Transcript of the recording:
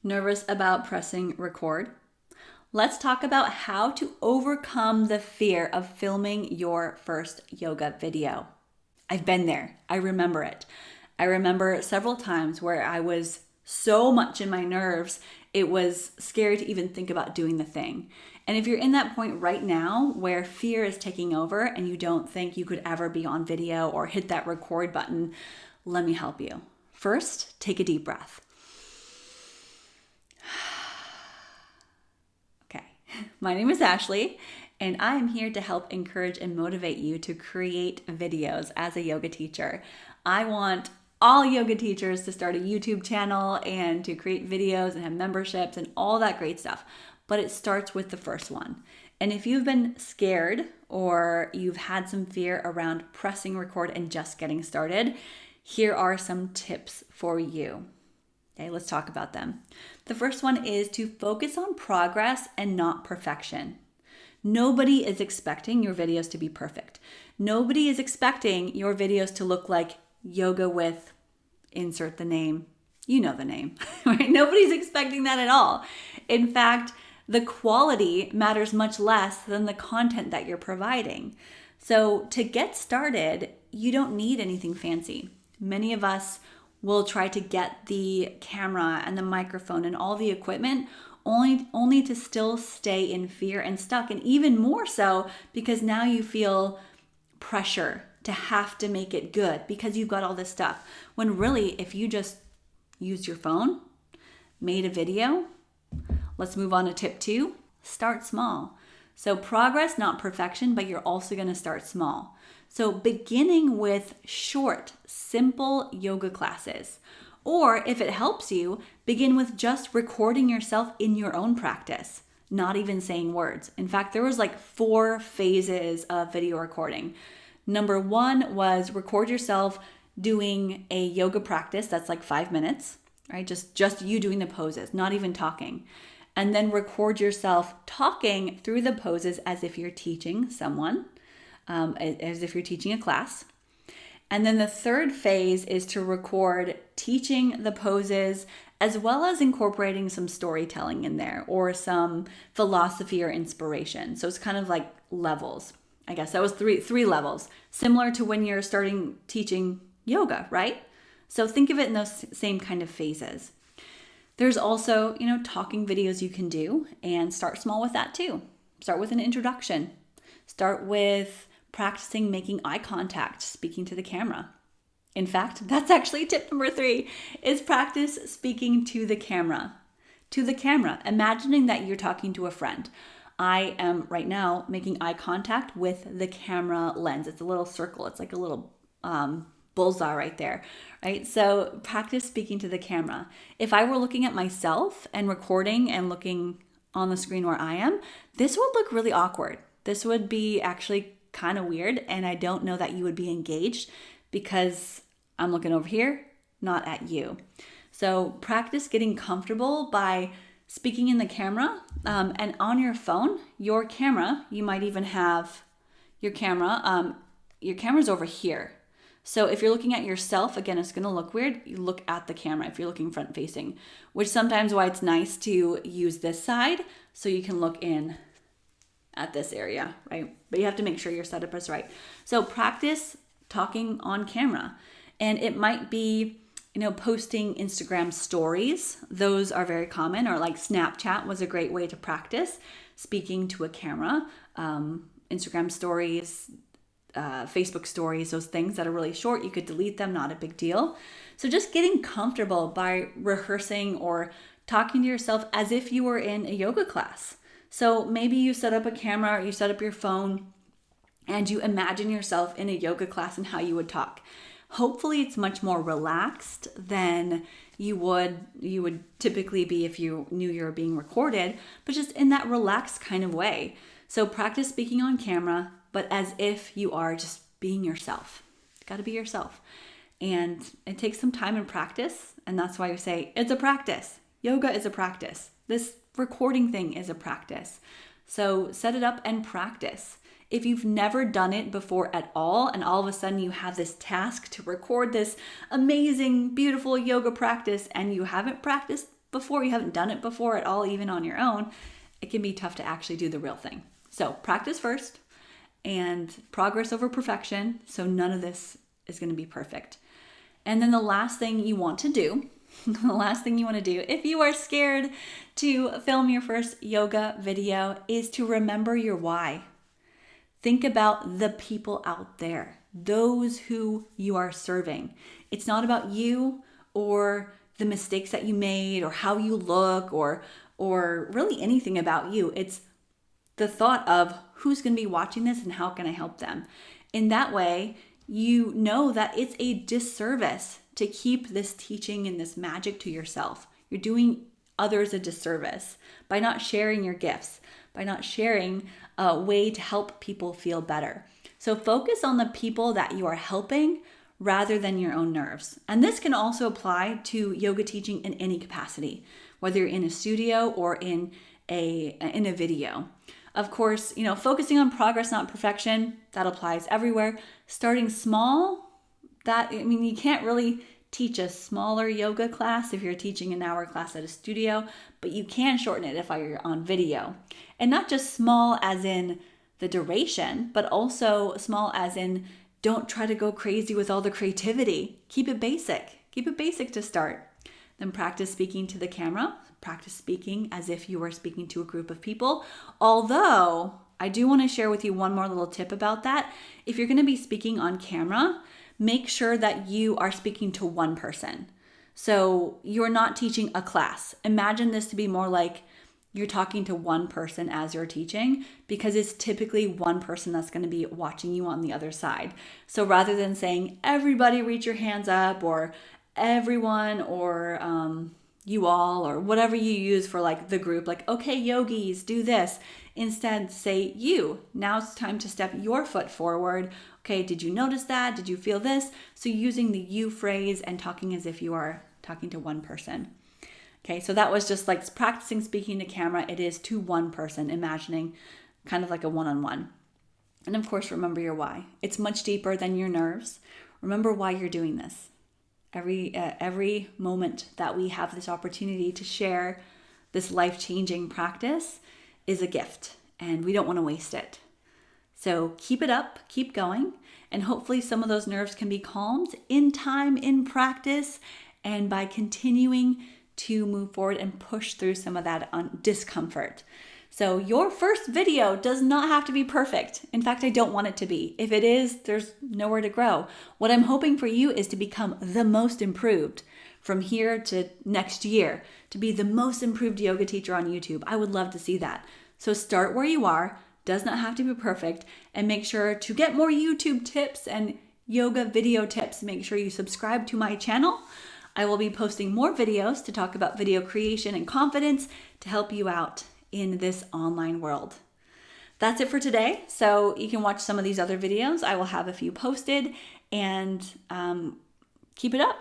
Nervous about pressing record? Let's talk about how to overcome the fear of filming your first yoga video. I've been there. I remember it. I remember several times where I was so much in my nerves, it was scary to even think about doing the thing. And if you're in that point right now where fear is taking over and you don't think you could ever be on video or hit that record button, let me help you. First, take a deep breath. Okay, my name is Ashley, and I am here to help encourage and motivate you to create videos as a yoga teacher. I want all yoga teachers to start a YouTube channel and to create videos and have memberships and all that great stuff. But it starts with the first one. And if you've been scared or you've had some fear around pressing record and just getting started, here are some tips for you. Okay, let's talk about them. The first one is to focus on progress and not perfection. Nobody is expecting your videos to be perfect. Nobody is expecting your videos to look like yoga with insert the name. You know the name, right? Nobody's expecting that at all. In fact, the quality matters much less than the content that you're providing. So to get started, you don't need anything fancy. Many of us will try to get the camera and the microphone and all the equipment only to still stay in fear and stuck. And even more so because now you feel pressure to have to make it good because you've got all this stuff. When really, if you just used your phone, made a video, let's move on to tip 2, start small. So progress, not perfection, but you're also gonna start small. So beginning with short, simple yoga classes. Or if it helps you, begin with just recording yourself in your own practice, not even saying words. In fact, there was like 4 phases of video recording. Number 1 was record yourself doing a yoga practice that's like 5 minutes, right? Just you doing the poses, not even talking. And then record yourself talking through the poses as if you're teaching someone. As if you're teaching a class. And then the third phase is to record teaching the poses as well as incorporating some storytelling in there or some philosophy or inspiration. So it's kind of like levels. I guess that was three levels, similar to when you're starting teaching yoga, right? So think of it in those same kind of phases. There's also, talking videos you can do and start small with that too. Start with an introduction. Start with practicing making eye contact, speaking to the camera. In fact, that's actually tip number 3, is practice speaking to the camera. To the camera, imagining that you're talking to a friend. I am right now making eye contact with the camera lens. It's a little circle. It's like a little bullseye right there, right? So practice speaking to the camera. If I were looking at myself and recording and looking on the screen where I am, this would look really awkward. This would be actually kind of weird, and I don't know that you would be engaged because I'm looking over here, not at you. So practice getting comfortable by speaking in the camera, and on your phone, your camera, you might even have your camera's over here. So if you're looking at yourself, again, it's going to look weird. You look at the camera if you're looking front facing, which sometimes why it's nice to use this side so you can look in at this area, right? But you have to make sure your setup is right. So practice talking on camera. And it might be, posting Instagram stories. Those are very common. Or like Snapchat was a great way to practice speaking to a camera. Instagram stories, Facebook stories, those things that are really short, you could delete them, not a big deal. So just getting comfortable by rehearsing or talking to yourself as if you were in a yoga class. So maybe you set up a camera or you set up your phone and you imagine yourself in a yoga class and how you would talk. Hopefully it's much more relaxed than you would typically be if you knew you were being recorded, but just in that relaxed kind of way. So practice speaking on camera, but as if you are just being yourself. You got to be yourself. And it takes some time and practice, and that's why we say it's a practice. Yoga is a practice. This recording thing is a practice. So set it up and practice. If you've never done it before at all, and all of a sudden you have this task to record this amazing, beautiful yoga practice and you haven't practiced before, you haven't done it before at all, even on your own, it can be tough to actually do the real thing. So practice first and progress over perfection. So none of this is going to be perfect. And then the last thing you want to do, if you are scared to film your first yoga video, is to remember your why. Think about the people out there, those who you are serving. It's not about you or the mistakes that you made or how you look or really anything about you. It's the thought of who's going to be watching this and how can I help them. In that way, you know that it's a disservice to keep this teaching and this magic to yourself. You're doing others a disservice by not sharing your gifts, by not sharing a way to help people feel better. So focus on the people that you are helping rather than your own nerves. And this can also apply to yoga teaching in any capacity, whether you're in a studio or in a video. Of course, focusing on progress, not perfection, that applies everywhere. Starting small, you can't really teach a smaller yoga class if you're teaching an hour class at a studio, but you can shorten it if you're on video. And not just small as in the duration, but also small as in don't try to go crazy with all the creativity. Keep it basic. Keep it basic to start. Then practice speaking to the camera. Practice speaking as if you were speaking to a group of people. Although, I do want to share with you one more little tip about that. If you're going to be speaking on camera, make sure that you are speaking to one person. So you're not teaching a class. Imagine this to be more like you're talking to one person as you're teaching, because it's typically one person that's going to be watching you on the other side. So rather than saying, everybody reach your hands up, or everyone, or you all, or whatever you use for like the group, like, okay, yogis, do this. Instead, say you. Now it's time to step your foot forward. Okay, did you notice that? Did you feel this? So using the you phrase and talking as if you are talking to one person. Okay, so that was just like practicing speaking to camera. It is to one person, imagining kind of like a one-on-one. And of course, remember your why. It's much deeper than your nerves. Remember why you're doing this. Every moment that we have this opportunity to share this life-changing practice is a gift, and we don't want to waste it. So keep it up, keep going, and hopefully some of those nerves can be calmed in time, in practice, and by continuing to move forward and push through some of that discomfort. So your first video does not have to be perfect. In fact, I don't want it to be. If it is, there's nowhere to grow. What I'm hoping for you is to become the most improved from here to next year, to be the most improved yoga teacher on YouTube. I would love to see that. So start where you are, does not have to be perfect, and make sure to get more YouTube tips and yoga video tips. Make sure you subscribe to my channel. I will be posting more videos to talk about video creation and confidence to help you out in this online world. That's it for today. So you can watch some of these other videos. I will have a few posted, and keep it up.